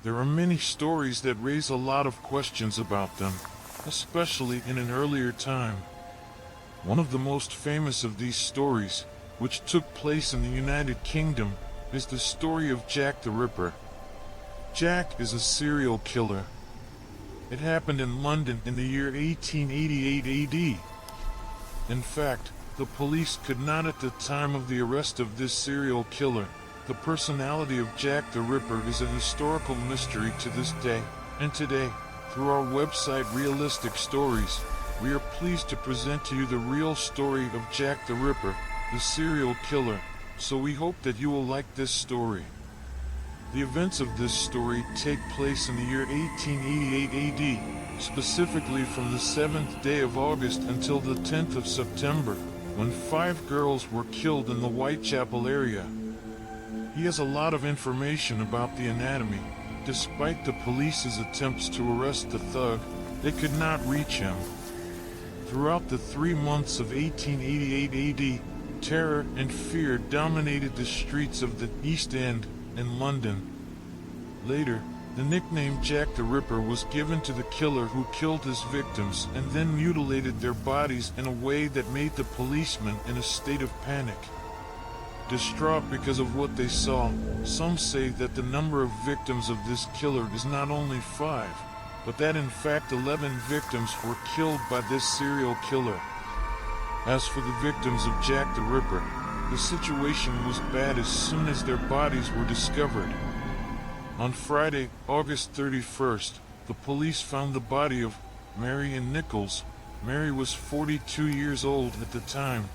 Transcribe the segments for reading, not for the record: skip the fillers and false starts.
There are many stories that raise a lot of questions about them, especially in an earlier time. One of the most famous of these stories, which took place in the United Kingdom, is the story of Jack the Ripper. Jack is a serial killer. It happened in London in the year 1888 AD. In fact, the police could not at the time of the arrest of this serial killer. The personality of Jack the Ripper is a historical mystery to this day, and today, through our website Realistic Stories, we are pleased to present to you the real story of Jack the Ripper, the serial killer, so we hope that you will like this story. The events of this story take place in the year 1888 AD, specifically from the 7th day of August until the 10th of September, when 5 girls were killed in the Whitechapel area. He has a lot of information about the anatomy. Despite the police's attempts to arrest the thug, they could not reach him. Throughout the 3 months of 1888 AD, terror and fear dominated the streets of the East End in London. Later, the nickname Jack the Ripper was given to the killer who killed his victims and then mutilated their bodies in a way that made the policemen in a state of panic. Distraught because of what they saw, some say that the number of victims of this killer is not only 5, but that in fact 11 victims were killed by this serial killer. As for the victims of Jack the Ripper, the situation was bad as soon as their bodies were discovered. On Friday, August 31st, the police found the body of Marion Nichols. Mary was 42 years old at the time,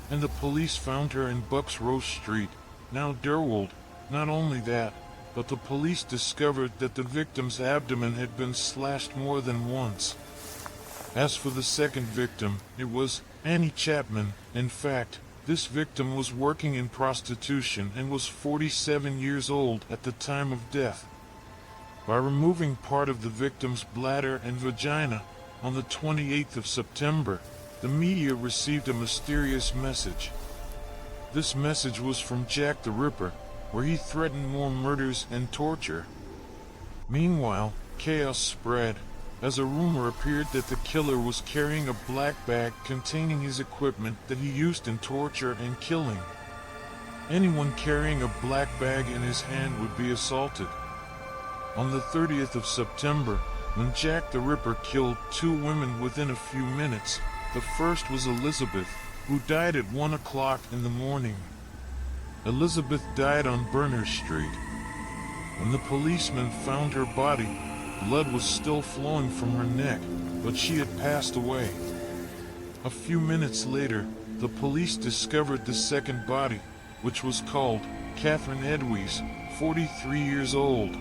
and the police found her in Bucks Row Street, now Durward. Not only that, but the police discovered that the victim's abdomen had been slashed more than once. As for the second victim, it was Annie Chapman. In fact, this victim was working in prostitution and was 47 years old at the time of death. By removing part of the victim's bladder and vagina, on the 28th of September, the media received a mysterious message. This message was from Jack the Ripper, where he threatened more murders and torture. Meanwhile, chaos spread, as a rumor appeared that the killer was carrying a black bag containing his equipment that he used in torture and killing. Anyone carrying a black bag in his hand would be assaulted. On the 30th of September, when Jack the Ripper killed 2 women within a few minutes, the first was Elizabeth, who died at 1 o'clock in the morning. Elizabeth died on Berners Street. When the policemen found her body, blood was still flowing from her neck, but she had passed away. A few minutes later, the police discovered the second body, which was called Catherine Edweys, 43 years old.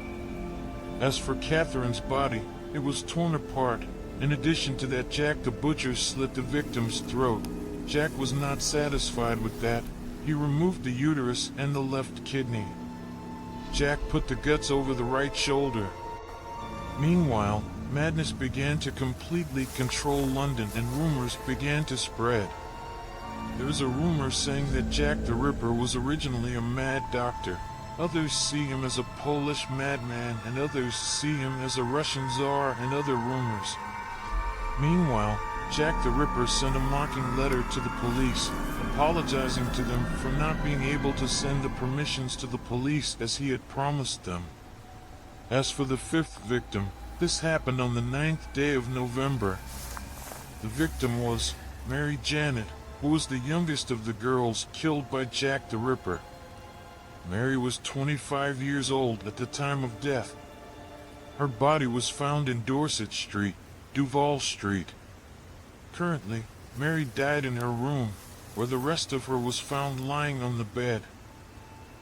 As for Catherine's body, it was torn apart. In addition to that, Jack the Butcher slit the victim's throat. Jack was not satisfied with that. He removed the uterus and the left kidney. Jack put the guts over the right shoulder. Meanwhile, madness began to completely control London and rumors began to spread. There is a rumor saying that Jack the Ripper was originally a mad doctor. Others see him as a Polish madman and others see him as a Russian czar and other rumors. Meanwhile, Jack the Ripper sent a mocking letter to the police, apologizing to them for not being able to send the permissions to the police as he had promised them. As for the 5th victim, this happened on the 9th day of November. The victim was Mary Janet, who was the youngest of the girls killed by Jack the Ripper. Mary was 25 years old at the time of death. Her body was found in Dorset Street, Duval Street. Currently, Mary died in her room, where the rest of her was found lying on the bed.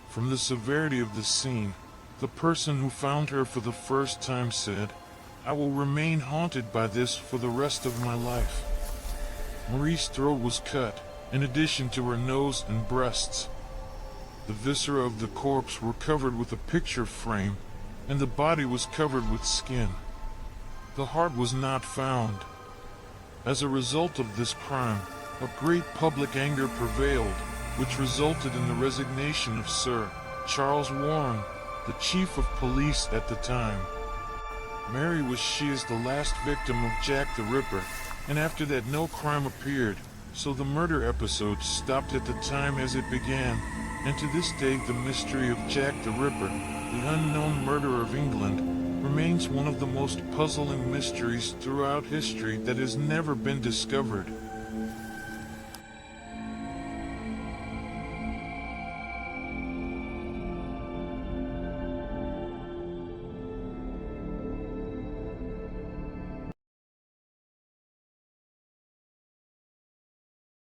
From the severity of the scene, the person who found her for the first time said, "I will remain haunted by this for the rest of my life." Marie's throat was cut, in addition to her nose and breasts. The viscera of the corpse were covered with a picture frame, and the body was covered with skin. The heart was not found. As a result of this crime, a great public anger prevailed, which resulted in the resignation of Sir Charles Warren, the chief of police at the time. Mary was she is the last victim of Jack the Ripper, and after that no crime appeared, so the murder episode stopped at the time as it began, and to this day the mystery of Jack the Ripper, the unknown murderer of England, remains one of the most puzzling mysteries throughout history that has never been discovered.